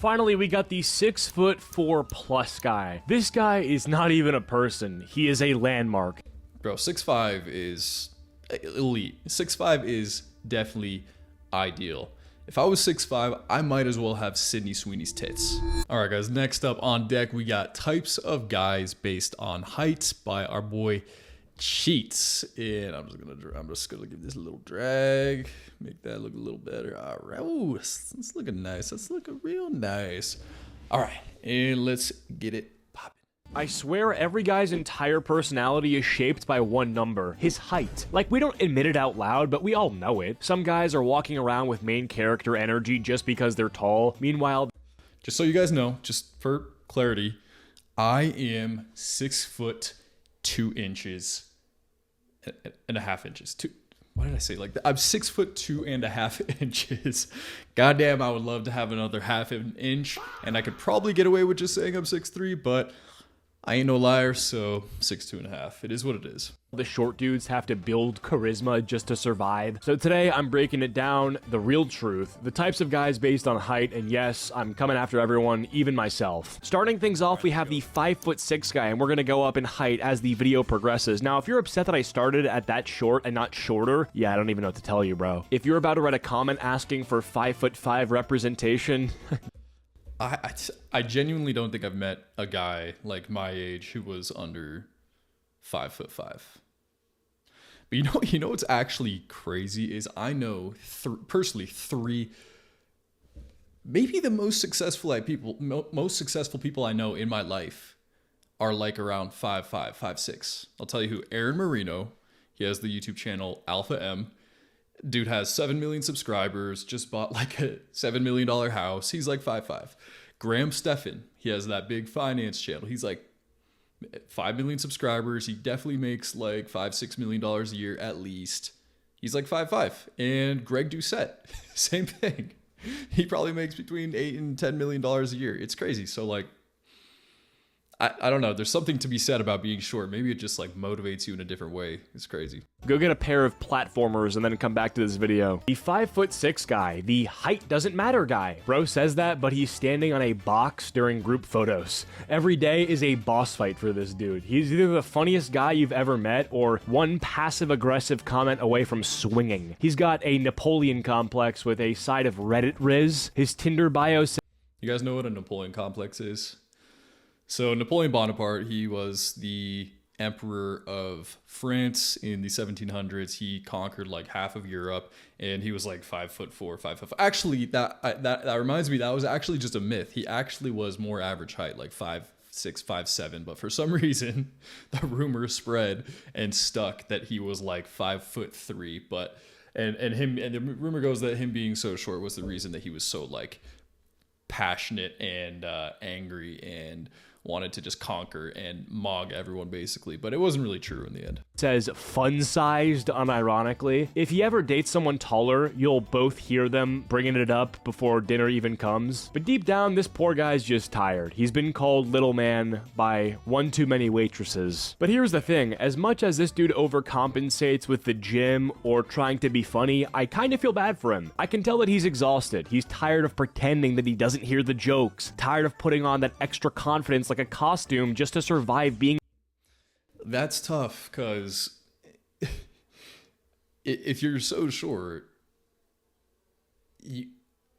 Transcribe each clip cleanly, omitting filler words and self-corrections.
Finally, we got the 6'4+ guy. This guy is not even a person. He is a landmark. Bro, 6'5" is elite. 6'5" is definitely ideal. If I was 6'5", I might as well have Sydney Sweeney's tits. All right, guys, next up on deck, we got types of guys based on height by our boy Cheats. And I'm just gonna give this a little drag, make that look a little better. All right, ooh, it's looking nice. That's looking real nice. All right, and let's get it popping. I swear every guy's entire personality is shaped by one number, his height. Like, we don't admit it out loud, but we all know it. Some guys are walking around with main character energy just because they're tall. Meanwhile, just so you guys know, just for clarity, I am 6'2" and a half inches. What did I say? Like, I'm 6'2.5 inches. Goddamn, I would love to have another half an inch, and I could probably get away with just saying I'm 6'3", but I ain't no liar, so 6'2.5". It is what it is. the short dudes have to build charisma just to survive. So today I'm breaking it down, the real truth, the types of guys based on height, and yes, I'm coming after everyone, even myself. Starting things off, we have the 5'6" guy, and we're gonna go up in height as the video progresses. Now, if you're upset that I started at that short and not shorter, yeah, I don't even know what to tell you, bro. If you're about to write a comment asking for 5'5" representation, I genuinely don't think I've met a guy like my age who was under 5'5". But you know what's actually crazy is I know personally three, maybe the most successful people I know in my life are like around 5'5", 5'6". I'll tell you who. Aaron Marino, he has the YouTube channel Alpha M. Dude has 7 million subscribers, just bought like a $7 million house. He's like 5'5". Graham Stephan, he has that big finance channel. He's like 5 million subscribers. He definitely makes like $5-6 million a year at least. He's like 5'5". And Greg Doucette, same thing. He probably makes between $8 and $10 million a year. It's crazy. So like, I don't know. There's something to be said about being short. Maybe it just like motivates you in a different way. It's crazy. Go get a pair of platformers and then come back to this video. The 5'6" guy, the height doesn't matter guy. Bro says that, but he's standing on a box during group photos. Every day is a boss fight for this dude. He's either the funniest guy you've ever met or one passive-aggressive comment away from swinging. He's got a Napoleon complex with a side of Reddit Riz. His Tinder bio says... You guys know what a Napoleon complex is? So Napoleon Bonaparte, he was the emperor of France in the 1700s. He conquered like half of Europe, and he was like 5'4", 5'5". Actually, that reminds me, that was actually just a myth. He actually was more average height, like 5'6", 5'7". But for some reason, the rumor spread and stuck that he was like 5'3". But and the rumor goes that him being so short was the reason that he was so like passionate and angry and wanted to just conquer and mog everyone basically, but it wasn't really true in the end. Says fun-sized unironically. If you ever date someone taller, you'll both hear them bringing it up before dinner even comes. But deep down, this poor guy's just tired. He's been called little man by one too many waitresses. But here's the thing, as much as this dude overcompensates with the gym or trying to be funny, I kind of feel bad for him. I can tell that he's exhausted. He's tired of pretending that he doesn't hear the jokes, tired of putting on that extra confidence like a costume just to survive being... That's tough, because if you're so short,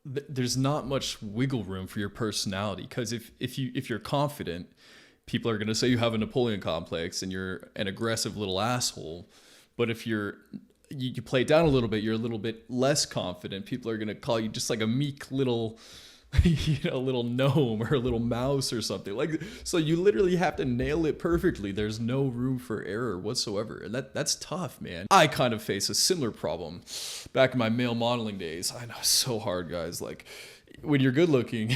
there's not much wiggle room for your personality, because if you're confident, people are going to say you have a Napoleon complex and you're an aggressive little asshole. But if you play it down a little bit, you're a little bit less confident, people are going to call you just like a meek little... a little gnome or a little mouse or something. Like, so you literally have to nail it perfectly. There's no room for error whatsoever. And that's tough, man. I kind of face a similar problem back in my male modeling days. I know, it's so hard, guys. Like, when you're good looking,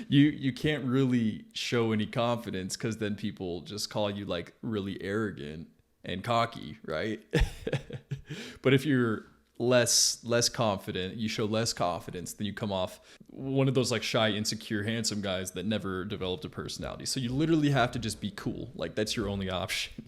you can't really show any confidence, because then people just call you like really arrogant and cocky, right? But if you're less confident, you show less confidence, then you come off one of those like shy, insecure, handsome guys that never developed a personality. So you literally have to just be cool. Like, that's your only option.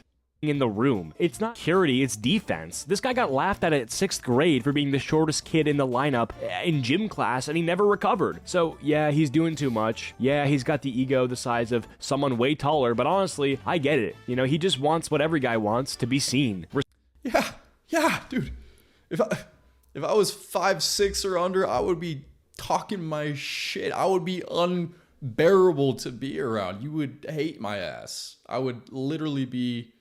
in the room. It's not security, it's defense. This guy got laughed at 6th grade for being the shortest kid in the lineup in gym class, and he never recovered. So yeah, he's doing too much. Yeah, he's got the ego the size of someone way taller, but honestly, I get it. You know, he just wants what every guy wants, to be seen. Yeah, dude. If I was 5'6" or under, I would be talking my shit. I would be unbearable to be around. You would hate my ass. I would literally be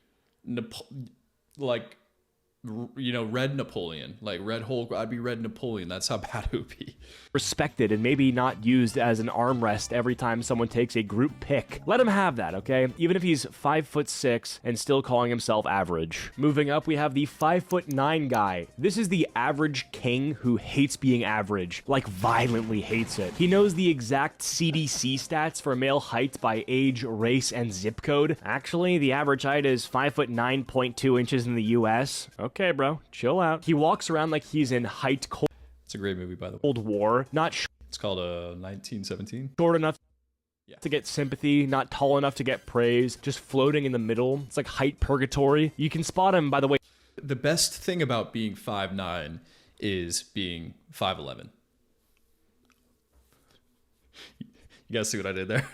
Red Napoleon, like Red Hulk. I'd be Red Napoleon. That's how bad it would be. Respected and maybe not used as an armrest every time someone takes a group pick. Let him have that, okay? Even if he's 5'6" and still calling himself average. Moving up, we have the 5'9" guy. This is the average king who hates being average, like violently hates it. He knows the exact CDC stats for male height by age, race, and zip code. Actually, the average height is 5'9.2" in the US. Okay, bro, chill out. He walks around like he's in height cold. It's a great movie, by the way. Cold War, not It's called 1917. short enough to get sympathy, not tall enough to get praise, just floating in the middle. It's like height purgatory. You can spot him, by the way. The best thing about being 5'9" is being 5'11". You guys see what I did there?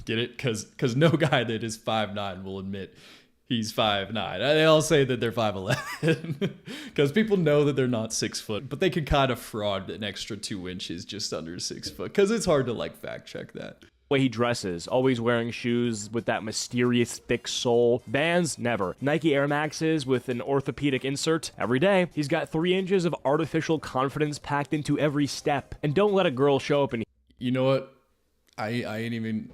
Get it? Because no guy that is 5'9" will admit he's 5'9". They all say that they're 5'11", because people know that they're not 6 foot, but they can kind of fraud an extra 2 inches just under 6 foot, because it's hard to like fact check that. Way he dresses, always wearing shoes with that mysterious thick sole. Vans, never. Nike Air Maxes with an orthopedic insert, every day. He's got 3 inches of artificial confidence packed into every step. And don't let a girl show up and... You know what? I ain't even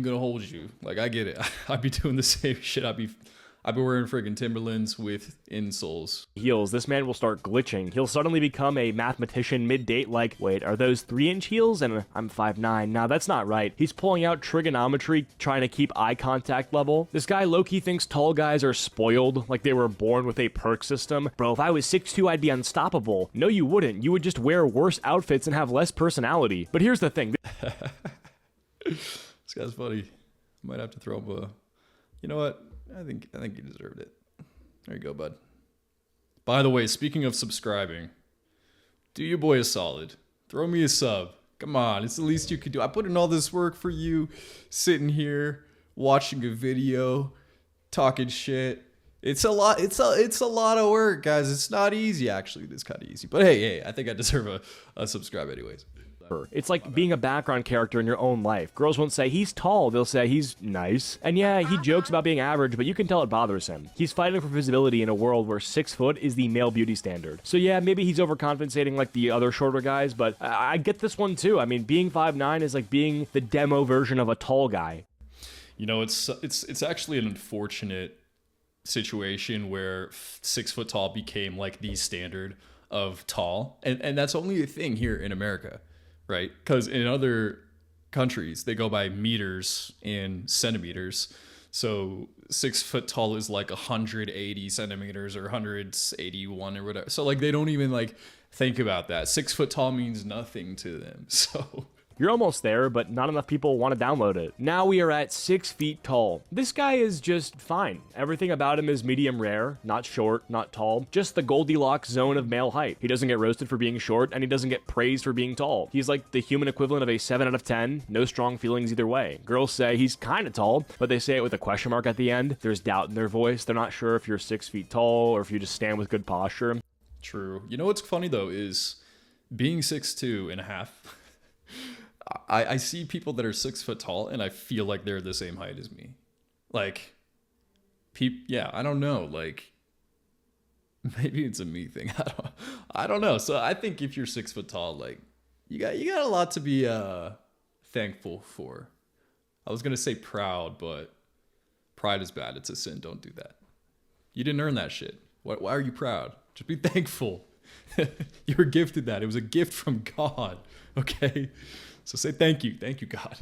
gonna hold you. Like, I get it. I'd be doing the same shit. I'd be wearing friggin' Timberlands with insoles. Heels. This man will start glitching. He'll suddenly become a mathematician mid-date like, wait, are those 3-inch heels? And I'm 5'9". Nah, that's not right. He's pulling out trigonometry, trying to keep eye contact level. This guy low-key thinks tall guys are spoiled, like they were born with a perk system. Bro, if I was 6'2", I'd be unstoppable. No, you wouldn't. You would just wear worse outfits and have less personality. But here's the thing. This guy's funny. Might have to throw him a... You know what? I think you deserved it. There you go, bud. By the way, speaking of subscribing, do your boy a solid. Throw me a sub. Come on, it's the least you could do. I put in all this work for you, sitting here, watching a video, talking shit. It's a lot. It's a lot of work, guys. It's not easy, actually. It's kind of easy. But hey, I think I deserve a subscribe anyways. It's like being a background character in your own life. Girls won't say he's tall, they'll say he's nice. And yeah, he jokes about being average, but you can tell it bothers him. He's fighting for visibility in a world where 6 foot is the male beauty standard. So yeah, maybe he's overcompensating like the other shorter guys, but I get this one too. I mean, being 5'9" is like being the demo version of a tall guy. You know, it's actually an unfortunate situation where 6 foot tall became like the standard of tall. And that's only a thing here in America. Right? Because in other countries, they go by meters and centimeters. So 6 foot tall is like 180 centimeters or 181 or whatever. So like they don't even like think about that. 6 foot tall means nothing to them. So... You're almost there, but not enough people want to download it. Now we are at 6 feet tall. This guy is just fine. Everything about him is medium rare, not short, not tall, just the Goldilocks zone of male height. He doesn't get roasted for being short, and he doesn't get praised for being tall. He's like the human equivalent of a 7 out of 10, no strong feelings either way. Girls say he's kind of tall, but they say it with a question mark at the end. There's doubt in their voice. They're not sure if you're 6 feet tall or if you just stand with good posture. True. You know what's funny though is being 6'2" and a half. I see people that are 6 foot tall and I feel like they're the same height as me. Like, yeah, I don't know. Like, maybe it's a me thing. I don't know. So I think if you're 6 foot tall, like, you got a lot to be thankful for. I was gonna say proud, but pride is bad. It's a sin. Don't do that. You didn't earn that shit. Why are you proud? Just be thankful. You were gifted that. It was a gift from God. Okay. So say thank you. Thank you, God.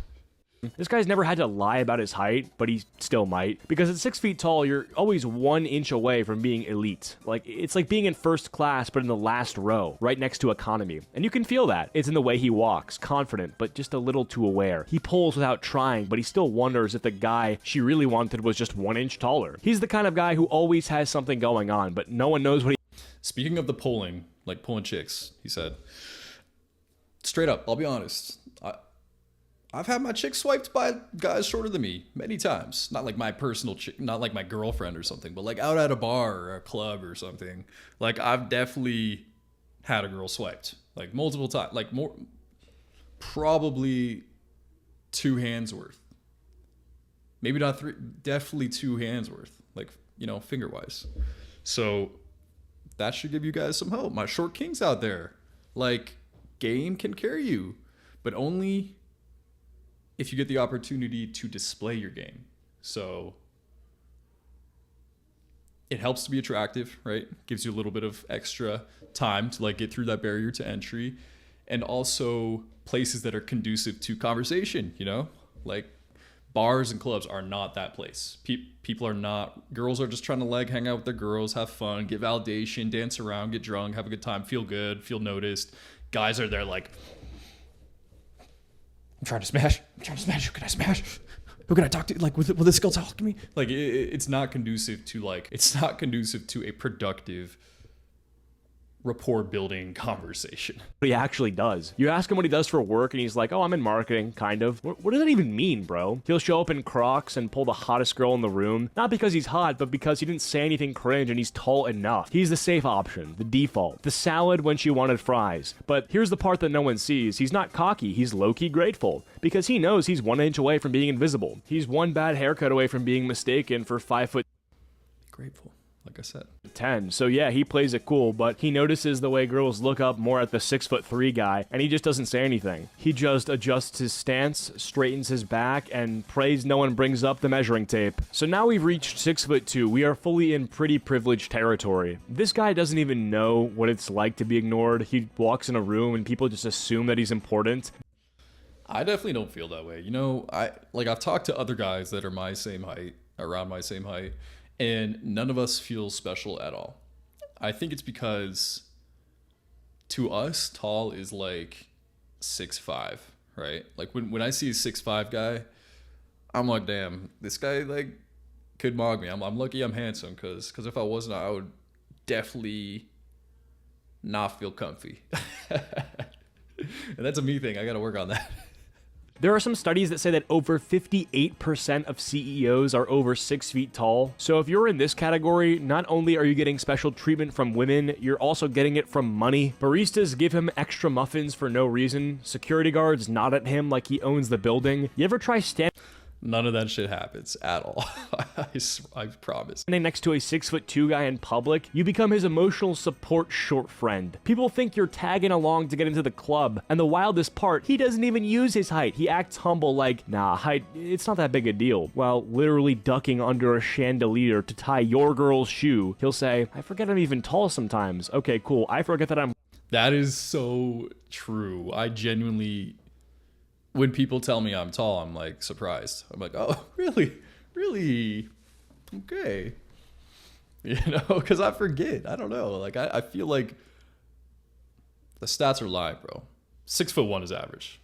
This guy's never had to lie about his height, but he still might. Because at 6 feet tall, you're always 1 inch away from being elite. Like, it's like being in first class, but in the last row, right next to economy. And you can feel that. It's in the way he walks, confident, but just a little too aware. He pulls without trying, but he still wonders if the guy she really wanted was just 1 inch taller. He's the kind of guy who always has something going on, but no one knows what he... Speaking of the pulling, like pulling chicks, he said, straight up, I'll be honest. I've had my chick swiped by guys shorter than me many times. Not like my personal chick, not like my girlfriend or something, but like out at a bar or a club or something. Like I've definitely had a girl swiped like multiple times, like more, probably 2 hands worth. Maybe not 3, definitely 2 hands worth, like, you know, finger wise. So that should give you guys some hope. My short kings out there, like, game can carry you, but only if you get the opportunity to display your game. So it helps to be attractive, right? Gives you a little bit of extra time to like get through that barrier to entry, and also places that are conducive to conversation, you know, like bars and clubs are not that place. People are not, girls are just trying to like hang out with their girls, have fun, get validation, dance around, get drunk, have a good time, feel good, feel noticed. Guys are there like, I'm trying to smash. Who can I smash? Who can I talk to? Like, will this girl talk to me? Like, it's not conducive to a productive rapport building conversation. He actually does. You ask him what he does for work and he's like, oh, I'm in marketing, kind of. What does that even mean, bro? He'll show up in Crocs and pull the hottest girl in the room, not because he's hot, but because he didn't say anything cringe and he's tall enough. He's the safe option, the default, the salad when she wanted fries. But here's the part that no one sees. He's not cocky, he's low-key grateful, because he knows he's 1 inch away from being invisible. He's one bad haircut away from being mistaken for 5'10". Grateful. Like I said, 10. So yeah, he plays it cool, but he notices the way girls look up more at the 6'3" guy, and he just doesn't say anything. He just adjusts his stance, straightens his back, and prays no one brings up the measuring tape. So now we've reached 6'2". We are fully in pretty privileged territory. This guy doesn't even know what it's like to be ignored. He walks in a room and people just assume that he's important. I definitely don't feel that way. You know, I've talked to other guys that are my same height, around my same height, and none of us feel special at all. I think it's because to us, tall is like 6'5", right? Like when I see a 6'5" guy, I'm like, damn, this guy like could mog me. I'm lucky I'm handsome, because if I wasn't, I would definitely not feel comfy. And that's a me thing. I got to work on that. There are some studies that say that over 58% of CEOs are over 6 feet tall. So if you're in this category, not only are you getting special treatment from women, you're also getting it from money. Baristas give him extra muffins for no reason. Security guards nod at him like he owns the building. You ever try None of that shit happens at all. I promise. Standing next to a 6'2" guy in public, you become his emotional support short friend. People think you're tagging along to get into the club, and the wildest part, he doesn't even use his height. He acts humble like, nah, height, it's not that big a deal. While literally ducking under a chandelier to tie your girl's shoe, he'll say, I forget I'm even tall sometimes. Okay, cool. I forget that I'm... That is so true. I genuinely... When people tell me I'm tall, I'm like surprised. I'm like, oh, really? Really? Okay. You know, because I forget. I don't know. Like, I feel like the stats are lying, bro. 6'1" is average.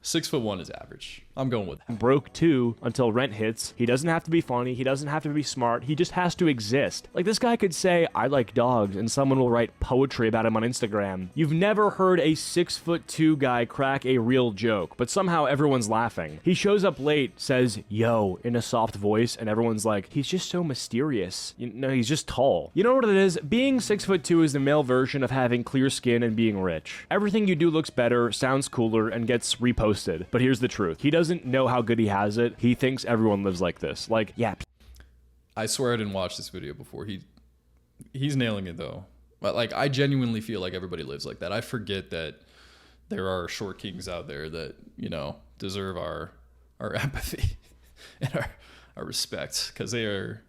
6'1" is average. I'm going with that. Broke too until rent hits. He doesn't have to be funny. He doesn't have to be smart. He just has to exist. Like, this guy could say, I like dogs, and someone will write poetry about him on Instagram. You've never heard a 6'2" guy crack a real joke, but somehow everyone's laughing. He shows up late, says, yo, in a soft voice, and everyone's like, he's just so mysterious. You know, he's just tall. You know what it is? Being 6'2" is the male version of having clear skin and being rich. Everything you do looks better, sounds cooler, and gets reposted. But here's the truth. He doesn't know how good he has it. He thinks everyone lives like this. Like, yeah. I swear I didn't watch this video before. He's nailing it though. But like, I genuinely feel like everybody lives like that. I forget that there are short kings out there that, you know, deserve our empathy and our respect, because they are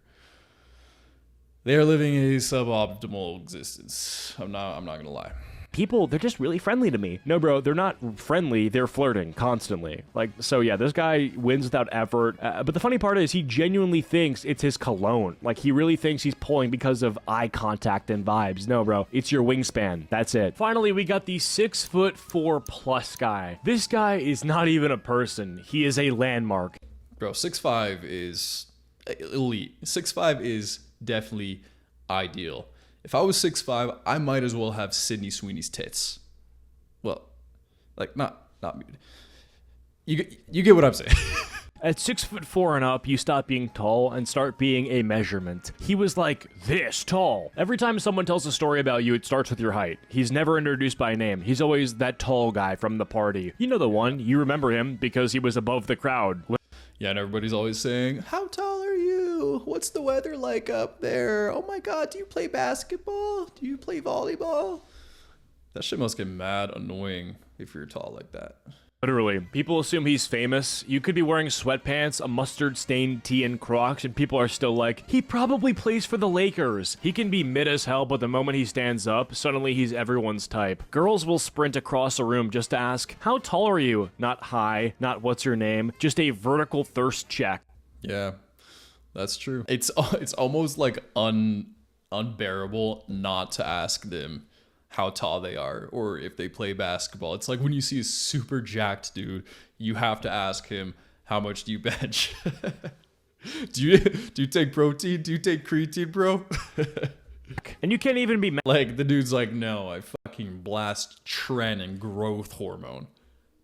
living a suboptimal existence. I'm not gonna lie. people, they're just really friendly to me. No, bro, they're not friendly. They're flirting constantly. Like, so yeah, this guy wins without effort. But the funny part is he genuinely thinks it's his cologne. Like, he really thinks he's pulling because of eye contact and vibes. No, bro, it's your wingspan. That's it. Finally, we got the 6'4+ guy. This guy is not even a person. He is a landmark. Bro, 6'5" is elite. 6'5" is definitely ideal. If I was 6'5", I might as well have Sydney Sweeney's tits. Well, like not you get what I'm saying. At 6'4" and up, you stop being tall and start being a measurement. He was like this tall. Every time someone tells a story about you, it starts with your height. He's never introduced by name. He's always that tall guy from the party. You know the one. You remember him because he was above the crowd. Yeah, and everybody's always saying, "How tall are you? What's the weather like up there? Oh my God, do you play basketball? Do you play volleyball?" That shit must get mad annoying if you're tall like that. Literally. People assume he's famous. You could be wearing sweatpants, a mustard-stained tee, and Crocs, and people are still like, he probably plays for the Lakers. He can be mid as hell, but the moment he stands up, suddenly he's everyone's type. Girls will sprint across a room just to ask, how tall are you? Not hi, not what's your name, just a vertical thirst check. Yeah, that's true. It's almost like unbearable not to ask them how tall they are or if they play basketball. It's like when you see a super jacked dude, you have to ask him, how much do you bench? do you take protein? Do you take creatine, bro? And you can't even be like, the dude's like, no, I fucking blast tren and growth hormone.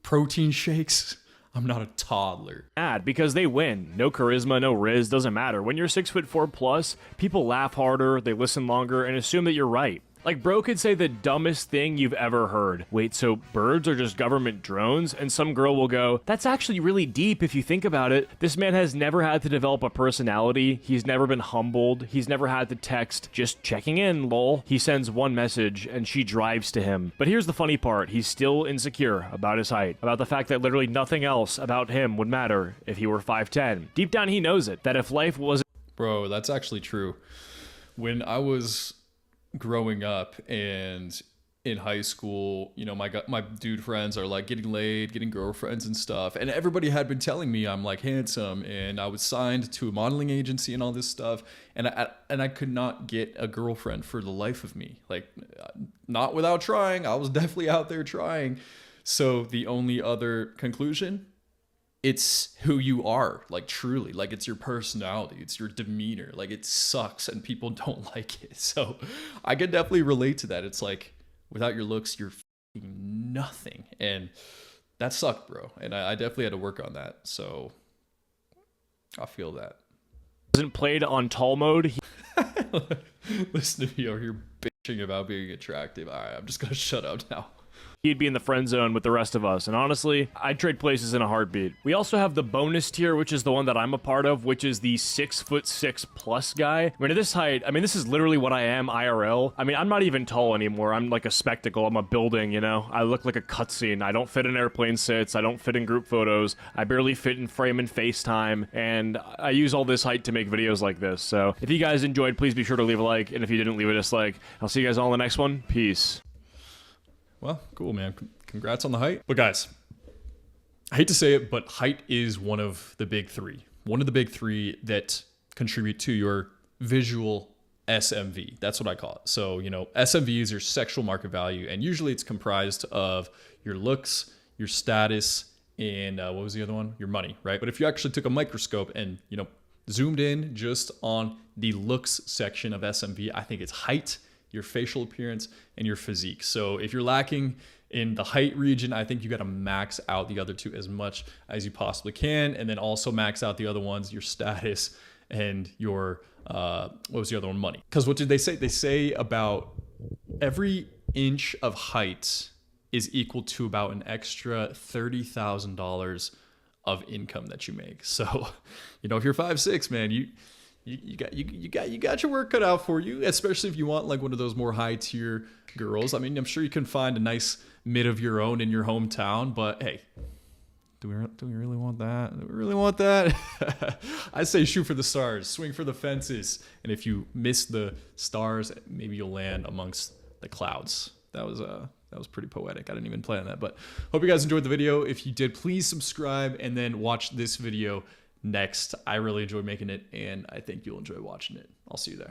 Protein shakes? I'm not a toddler. mad because they win. No charisma, no riz, doesn't matter. When you're 6'4+, people laugh harder, they listen longer, and assume that you're right. Like, bro could say the dumbest thing you've ever heard. Wait, so birds are just government drones? And some girl will go, that's actually really deep if you think about it. This man has never had to develop a personality. He's never been humbled. He's never had to text, just checking in, lol. He sends one message and she drives to him. But here's the funny part. He's still insecure about his height, about the fact that literally nothing else about him would matter if he were 5'10". Deep down, he knows it, that if life wasn't... Bro, that's actually true. When I was growing up and in high school, you know, my dude friends are like getting laid, getting girlfriends and stuff, and everybody had been telling me I'm like handsome, and I was signed to a modeling agency and all this stuff, and I could not get a girlfriend for the life of me. Like, not without trying. I was definitely out there trying. So the only other conclusion, it's who you are, like, truly, like, it's your personality, it's your demeanor, like, it sucks and people don't like it. So I can definitely relate to that. It's like, without your looks, you're f***ing nothing, and that sucked, bro. And I definitely had to work on that. So I feel that. Wasn't played on tall mode. Listen to me over here bitching about being attractive. All right, I'm just gonna shut up now. He'd be in the friend zone with the rest of us, and honestly, I'd trade places in a heartbeat. We also have the bonus tier, which is the one that I'm a part of, which is the 6'6+ guy. I mean, at this height, I mean, this is literally what I am IRL. I mean, I'm not even tall anymore. I'm like a spectacle. I'm a building, you know? I look like a cutscene. I don't fit in airplane sits. I don't fit in group photos. I barely fit in frame and FaceTime, and I use all this height to make videos like this. So if you guys enjoyed, please be sure to leave a like, and if you didn't, leave a dislike. I'll see you guys all in the next one. Peace. Well, cool, man. Congrats on the height. But guys, I hate to say it, but height is one of the big three. One of the big three that contribute to your visual SMV. That's what I call it. So, you know, SMV is your sexual market value, and usually it's comprised of your looks, your status, and what was the other one? Your money, right? But if you actually took a microscope and, you know, zoomed in just on the looks section of SMV, I think it's height, your facial appearance, and your physique. So if you're lacking in the height region, I think you got to max out the other two as much as you possibly can, and then also max out the other ones, your status and your what was the other one? Money. Because what did they say? They say about every inch of height is equal to about an extra $30,000 of income that you make. So, you know, if you're 5'6", man, you got your work cut out for you, especially if you want like one of those more high tier girls. I mean, I'm sure you can find a nice mid of your own in your hometown, but hey, do we really want that? Do we really want that? I say shoot for the stars, swing for the fences, and if you miss the stars, maybe you'll land amongst the clouds. That was That was pretty poetic. I didn't even plan that, but hope you guys enjoyed the video. If you did, please subscribe and then watch this video next. I really enjoyed making it, and I think you'll enjoy watching it. I'll see you there.